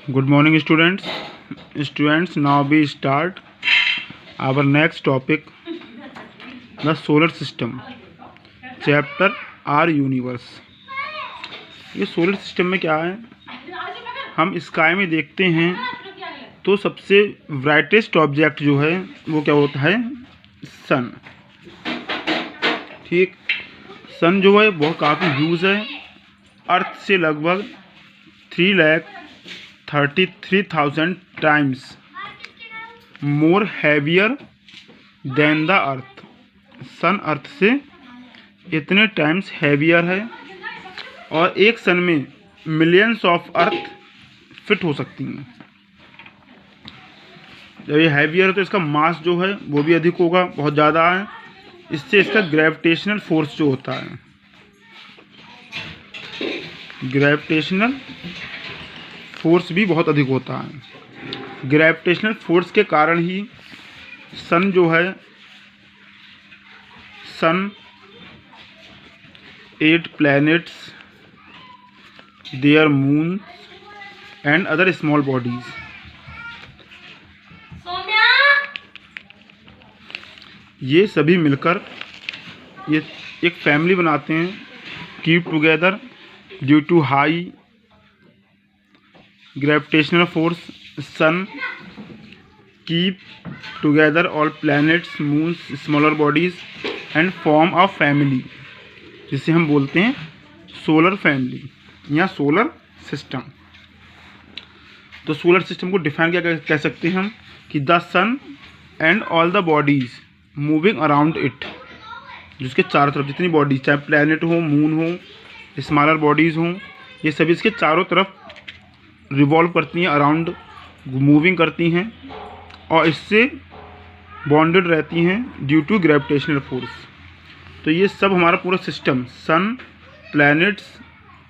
Good morning, students. Now we start our next topic, the solar system. Chapter our universe. ये solar system में क्या है, हम sky में देखते हैं तो सबसे ब्राइटेस्ट ऑब्जेक्ट जो है वो क्या होता है, सन। ठीक, सन जो है बहुत काफ़ी ह्यूज है, अर्थ से लगभग 3,33,000 times more heavier than the earth. Sun earth से इतने टाइम्स हैवियर है और एक सन में मिलियंस ऑफ अर्थ फिट हो सकती हैं। जब ये हैवियर है तो इसका मास जो है वो भी अधिक होगा, बहुत ज़्यादा है। इससे इसका ग्रेविटेशनल फोर्स जो होता है, ग्रेविटेशनल फोर्स भी बहुत अधिक होता है। ग्रेविटेशनल फोर्स के कारण ही सन जो है, sun 8 planets, there moon and other small bodies, ये सभी मिलकर ये एक फैमिली बनाते हैं। Keep together due to high gravitational force, sun keep together all planets, moons, smaller bodies and form a family, जिसे हम बोलते हैं सोलर फैमिली या सोलर सिस्टम। तो सोलर सिस्टम को डिफाइन क्या कह सकते हैं हम कि the sun and all the bodies moving around it, जिसके चारों तरफ जितनी बॉडीज, चाहे प्लैनेट हो, मून हो, स्मॉलर बॉडीज़ हों, ये सभी इसके चारों तरफ रिवॉल्व करती हैं, अराउंड मूविंग करती हैं और इससे बॉन्डेड रहती हैं ड्यू टू ग्रेविटेशनल फोर्स। तो ये सब हमारा पूरा system, sun, planets,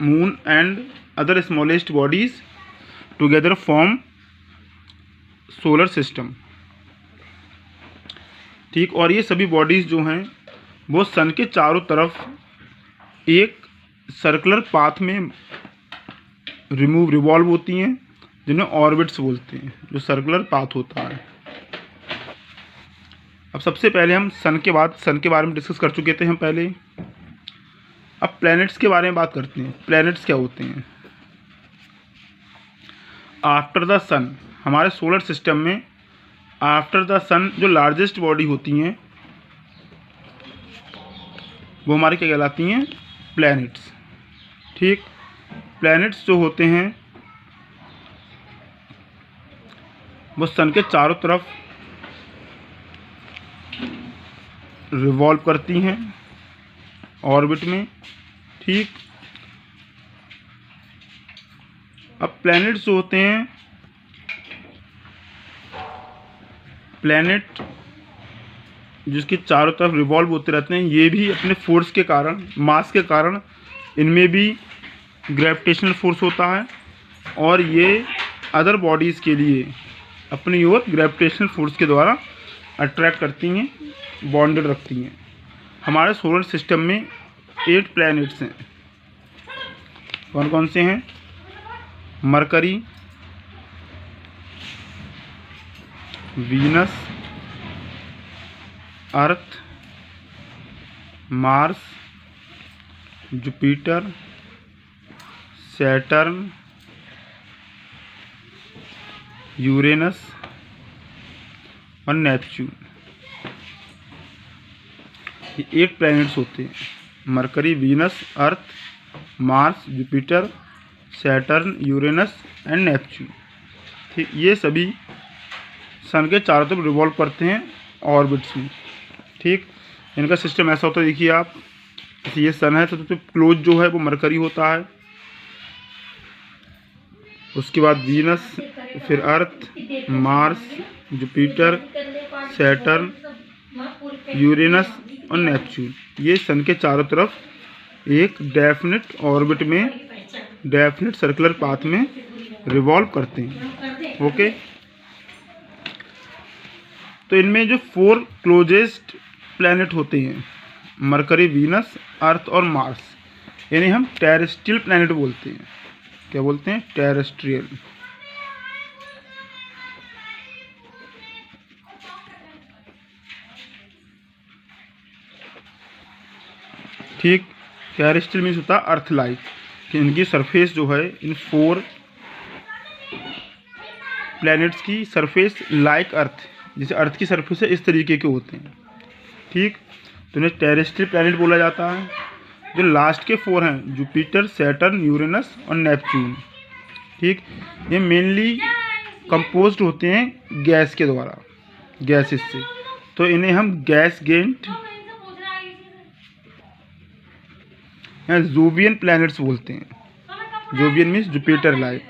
moon and other smallest bodies together form solar system. ठीक, और ये सभी बॉडीज़ जो हैं वो सन के चारों तरफ एक सर्कुलर पाथ में रिवॉल्व होती हैं, जिन्हें ऑर्बिट्स बोलते हैं, जो सर्कुलर पाथ होता है। अब सबसे पहले हम सन के बारे में डिस्कस कर चुके थे हम पहले। अब प्लैनेट्स के बारे में बात करते हैं। प्लैनेट्स क्या होते हैं? आफ्टर द सन, हमारे सोलर सिस्टम में आफ्टर द सन जो लार्जेस्ट बॉडी होती हैं वो हमारी क्या कहलाती हैं? प्लैनेट्स। ठीक, प्लैनेट्स जो होते हैं वो सन के चारों तरफ रिवॉल्व करती हैं ऑर्बिट में। ठीक, अब प्लैनेट्स जो होते हैं, प्लैनेट जिसके चारों तरफ रिवॉल्व होते रहते हैं, ये भी अपने फोर्स के कारण, मास के कारण, इनमें भी ग्रेविटेशनल फोर्स होता है और ये अदर बॉडीज़ के लिए अपनी ओर ग्रेविटेशनल फोर्स के द्वारा अट्रैक्ट करती हैं, बॉन्डेड रखती हैं। हमारे सोलर सिस्टम में 8 प्लैनेट्स हैं। कौन कौन से हैं? मरकरी, वीनस, अर्थ, मार्स, जुपिटर, सैटर्न, यूरेनस और नेपच्यून। ये 8 प्लैनेट्स होते हैं। Mercury, Venus, earth, Mars, Jupiter, Saturn, Uranus and Neptune. ठीक, ये सभी सन के चारों तरफ रिवॉल्व करते हैं ऑर्बिट्स में। ठीक, इनका सिस्टम ऐसा होता है, देखिए आप, ये सन है तो सबसे क्लोज जो है वो मरकरी होता है, उसके बाद वीनस, फिर अर्थ, मार्स, जुपिटर, सैटर्न, यूरेनस और नेपच्यून। ये सन के चारों तरफ एक डेफिनेट ऑर्बिट में, डेफिनेट सर्कुलर पाथ में रिवॉल्व करते हैं। ओके, तो इनमें जो 4 क्लोजेस्ट प्लैनेट होते हैं, मरकरी, वीनस, अर्थ और मार्स, यानी हम टेरेस्ट्रियल प्लैनेट बोलते हैं। क्या बोलते हैं? टेरेस्ट्रियल। ठीक। टेरेस्ट्रियल मीन्स होता है अर्थ लाइक, कि इनकी सरफेस जो है इन 4 प्लैनेट्स की सरफेस लाइक अर्थ, जैसे अर्थ की सरफेस है इस तरीके के होते हैं। ठीक, तो इन्हें टेरेस्ट्रियल प्लैनेट बोला जाता है। जो लास्ट के 4 हैं, जुपिटर, सैटर्न, यूरेनस और नेपच्यून, ठीक, ये मेनली कंपोज्ड होते हैं गैस के द्वारा, गैसेस से, तो इन्हें हम गैस गेंट या जोवियन प्लैनेट्स बोलते हैं। Jovian means Jupiter like.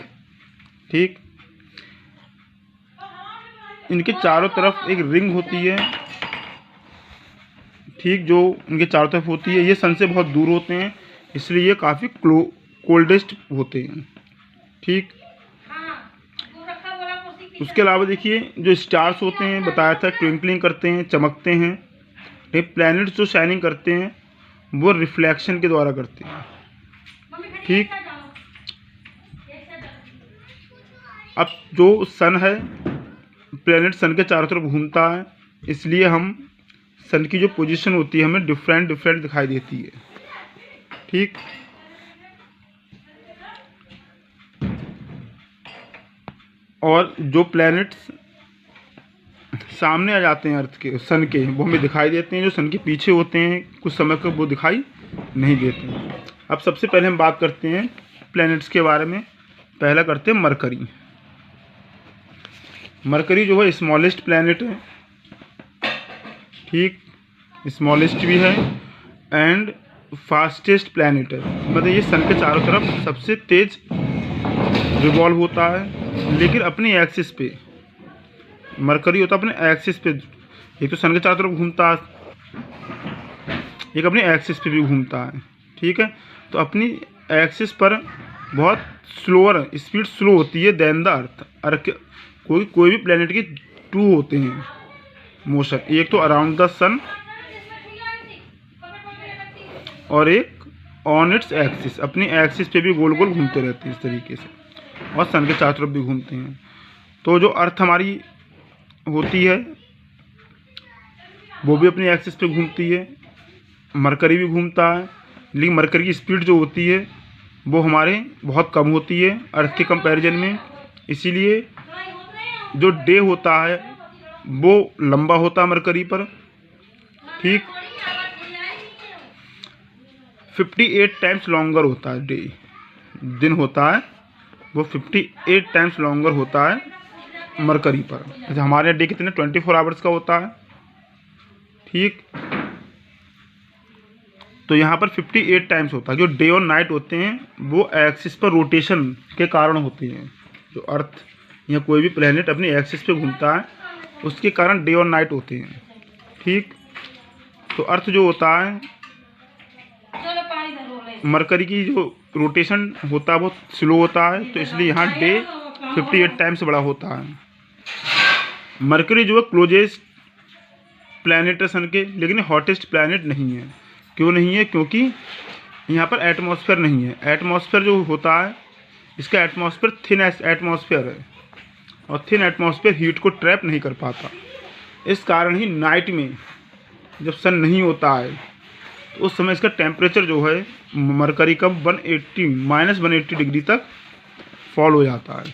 ठीक, इनके चारों तरफ एक रिंग होती है, ठीक, जो इनके चारों तरफ होती है। ये सन से बहुत दूर होते हैं, इसलिए ये काफ़ी कोल्डेस्ट होते हैं। ठीक, उसके अलावा देखिए जो स्टार्स होते हैं, बताया था ट्विंकलिंग करते हैं, चमकते हैं। ये प्लैनेट्स जो शाइनिंग करते हैं वो रिफ्लेक्शन के द्वारा करते हैं। ठीक, अब जो सन है, प्लैनेट सन के चारों तरफ घूमता है, इसलिए हम सन की जो पोजीशन होती है हमें डिफरेंट दिखाई देती है। ठीक, और जो प्लैनेट्स सामने आ जाते हैं अर्थ के, सन के, वो हमें दिखाई देते हैं। जो सन के पीछे होते हैं कुछ समय तक वो दिखाई नहीं देते हैं। अब सबसे पहले हम बात करते हैं प्लैनेट्स के बारे में। पहला करते हैं मरकरी। मरकरी जो है स्मॉलेस्ट प्लैनेट है, ठीक, स्मॉलेस्ट भी है एंड फास्टेस्ट प्लैनेट है। मतलब ये सन के चारों तरफ सबसे तेज रिवॉल्व होता है, लेकिन अपनी एक्सिस पे। मरकरी होता है अपने एक्सिस पे, एक तो सन के चारों तरफ घूमता है, एक अपनी एक्सिस पे भी घूमता है। ठीक है, तो अपनी एक्सिस पर बहुत स्लोअर स्पीड स्लो होती है देन द अर्थ। कोई भी प्लैनेट की 2 होते हैं मोशन, एक तो अराउंड द सन और एक ऑन इट्स एक्सिस, अपनी एक्सिस पे भी गोल गोल घूमते रहते हैं इस तरीके से, और सन के चारों तरफ भी घूमते हैं। तो जो अर्थ हमारी होती है वो भी अपनी एक्सिस पे घूमती है, मरकरी भी घूमता है, लेकिन मरकरी की स्पीड जो होती है वो हमारे बहुत कम होती है अर्थ के कंपैरिजन में। इसीलिए जो डे होता है वो लंबा होता है मरकरी पर। ठीक, 58 टाइम्स लॉन्गर होता है डे, दिन होता है वो 58 टाइम्स लॉन्गर होता है मरकरी पर। जैसे हमारे डे कितने 24 आवर्स का होता है। ठीक, तो यहाँ पर 58 टाइम्स होता है। जो डे और नाइट होते हैं वो एक्सिस पर रोटेशन के कारण होते हैं। जो अर्थ या कोई भी प्लैनेट अपनी एक्सिस पे घूमता है उसके कारण डे और नाइट होते हैं। ठीक, तो अर्थ जो होता है, मरकरी की जो रोटेशन होता है वो स्लो होता है, तो इसलिए यहाँ डे 58 टाइम्स बड़ा होता है। मरकरी जो है क्लोजेस्ट प्लैनेट है सन के, लेकिन हॉटेस्ट प्लैनेट नहीं है। क्यों नहीं है? क्योंकि यहाँ पर एटमॉस्फेयर नहीं है। एटमॉस्फेयर जो होता है, इसका एटमॉस्फेयर थिन एटमॉस्फेयर है, और थिन एटमॉस्फेयर हीट को ट्रैप नहीं कर पाता। इस कारण ही नाइट में जब सन नहीं होता है तो उस समय इसका टेम्परेचर जो है मरकरी का -180 डिग्री तक फॉल हो जाता है।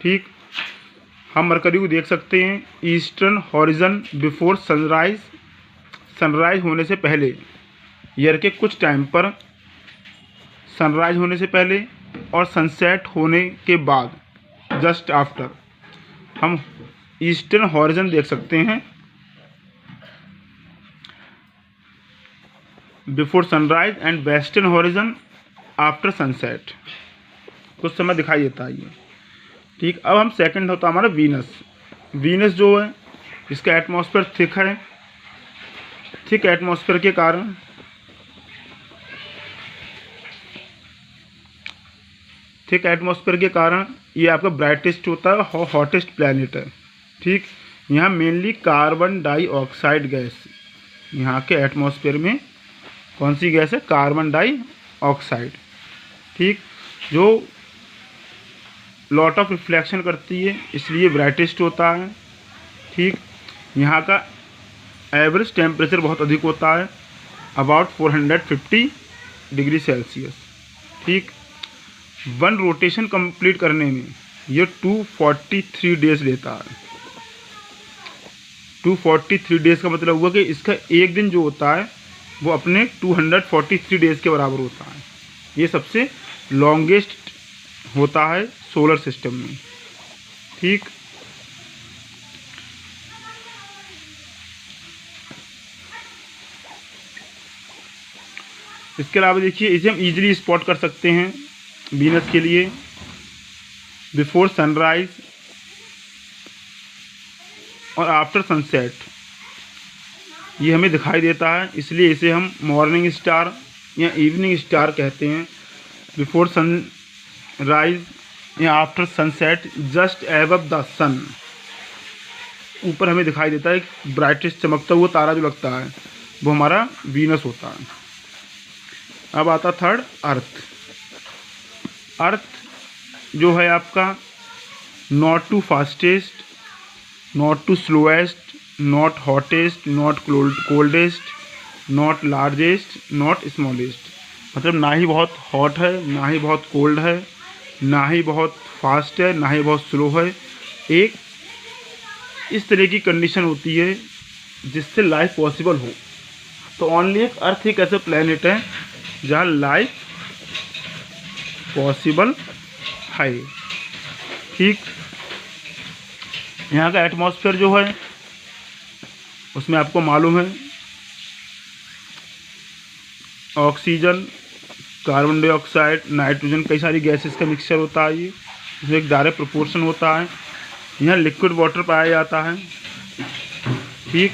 ठीक, हम मरकरी को देख सकते हैं ईस्टर्न हॉरिजन बिफोर सनराइज होने से पहले, ईयर के कुछ टाइम पर, सनराइज होने से पहले और सनसेट होने के बाद, जस्ट आफ्टर, हम ईस्टर्न हॉरिजन देख सकते हैं before sunrise and western horizon after sunset, कुछ समय दिखाई देता है ये। ठीक, अब हम सेकंड होता है हमारा वीनस। वीनस जो है इसका एटमॉस्फेयर थिक है। थिक एटमॉस्फेयर के कारण ये आपका ब्राइटेस्ट होता है और हॉटेस्ट प्लैनेट है। ठीक, यहाँ मेनली कार्बन डाइऑक्साइड गैस, यहाँ के एटमॉस्फेयर में कौन सी गैस है? Carbon dioxide. ठीक, जो लॉट ऑफ रिफ्लेक्शन करती है इसलिए ब्राइटेस्ट होता है। ठीक, यहाँ का एवरेज टेम्परेचर बहुत अधिक होता है, अबाउट 450 डिग्री सेल्सियस। ठीक, 1 रोटेशन कंप्लीट करने में ये 243 डेज लेता है। 243 डेज का मतलब हुआ कि इसका एक दिन जो होता है वो अपने 243 डेज के बराबर होता है। ये सबसे लॉन्गेस्ट होता है सोलर सिस्टम में। ठीक, इसके अलावा देखिए इसे हम इजीली स्पॉट कर सकते हैं वीनस के लिए बिफोर सनराइज और आफ्टर सनसेट। ये हमें दिखाई देता है, इसलिए इसे हम मॉर्निंग स्टार या इवनिंग स्टार कहते हैं। बिफोर सनराइज या after sunset just above the sun, ऊपर हमें दिखाई देता है ब्राइटेस्ट चमकता हुआ तारा जो लगता है वो हमारा वीनस होता है। अब आता थर्ड अर्थ। अर्थ जो है आपका not too fastest, not too slowest, not hottest, not coldest, not largest, not smallest. मतलब ना ही बहुत हॉट है, ना ही बहुत कोल्ड है, ना ही बहुत फास्ट है, ना ही बहुत स्लो है। एक इस तरह की कंडीशन होती है जिससे लाइफ पॉसिबल हो। तो ओनली एक अर्थ एक ऐसा प्लेनेट है जहाँ लाइफ पॉसिबल है। ठीक, यहाँ का एटमॉस्फेयर जो है उसमें आपको मालूम है ऑक्सीजन, कार्बन डाइऑक्साइड, नाइट्रोजन, कई सारी गैसेस का मिक्सचर होता है। ये इसमें एक डायरेक्ट प्रोपोर्शन होता है। यहाँ लिक्विड वाटर पाया जाता है। ठीक,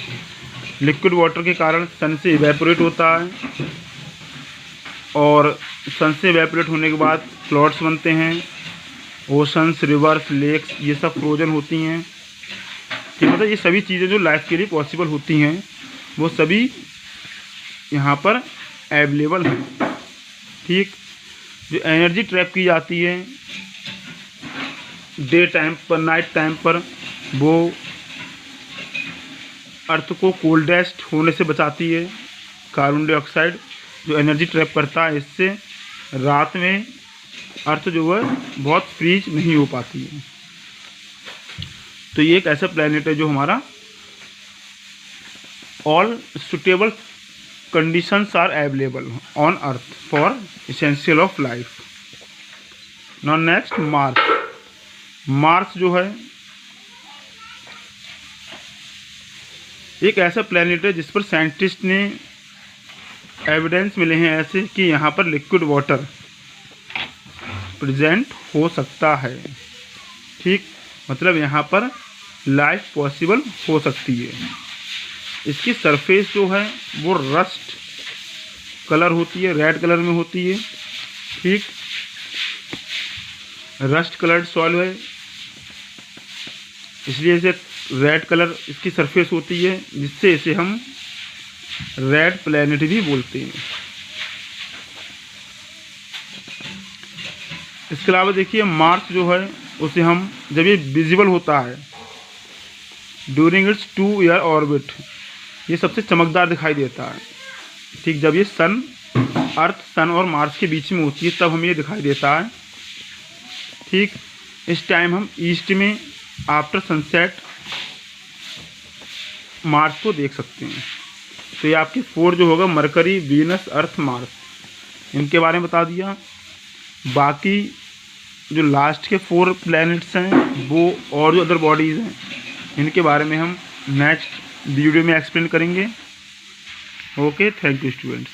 लिक्विड वाटर के कारण सन से इवेपोरेट होता है और सन से इवेपोरेट होने के बाद क्लाउड्स बनते हैं। ओशंस, रिवर्स, लेक्स ये सब फ्रोजन होती हैं। ठीक, मतलब ये सभी चीज़ें जो लाइफ के लिए पॉसिबल होती हैं वो सभी यहाँ पर अवेलेबल हैं। ठीक, जो एनर्जी ट्रैप की जाती है डे टाइम पर, नाइट टाइम पर, वो अर्थ को कोल्डेस्ट होने से बचाती है। कार्बन डाइऑक्साइड जो एनर्जी ट्रैप करता है, इससे रात में अर्थ जो है बहुत फ्रीज नहीं हो पाती है। तो ये एक ऐसा प्लैनेट है जो हमारा all suitable conditions are available on earth for essential of life. Now next Mars. Mars जो है एक ऐसा प्लैनेट है जिस पर साइंटिस्ट ने एविडेंस मिले हैं ऐसे कि यहाँ पर लिक्विड वाटर प्रेजेंट हो सकता है। ठीक, मतलब यहाँ पर लाइफ पॉसिबल हो सकती है। इसकी सरफेस जो है वो रस्ट कलर होती है, रेड कलर में होती है। ठीक, रस्ट कलर्ड सॉइल है, इसलिए इसे रेड कलर इसकी सरफेस होती है, जिससे इसे हम रेड प्लैनेट भी बोलते हैं। इसके अलावा देखिए मार्स जो है उसे हम जब ये विजिबल होता है ड्यूरिंग इट्स 2 ईयर ऑर्बिट, ये सबसे चमकदार दिखाई देता है। ठीक, जब ये अर्थ सन और मार्स के बीच में होती है तब हमें ये दिखाई देता है। ठीक, इस टाइम हम ईस्ट में आफ्टर सनसेट मार्स को देख सकते हैं। तो ये आपके 4 जो होगा मरकरी, वीनस, अर्थ, मार्स, इनके बारे में बता दिया। बाकी जो लास्ट के 4 प्लैनेट्स हैं वो और जो अदर बॉडीज़ हैं इनके बारे में हम नेक्स्ट वीडियो में एक्सप्लेन करेंगे। Okay, thank you students.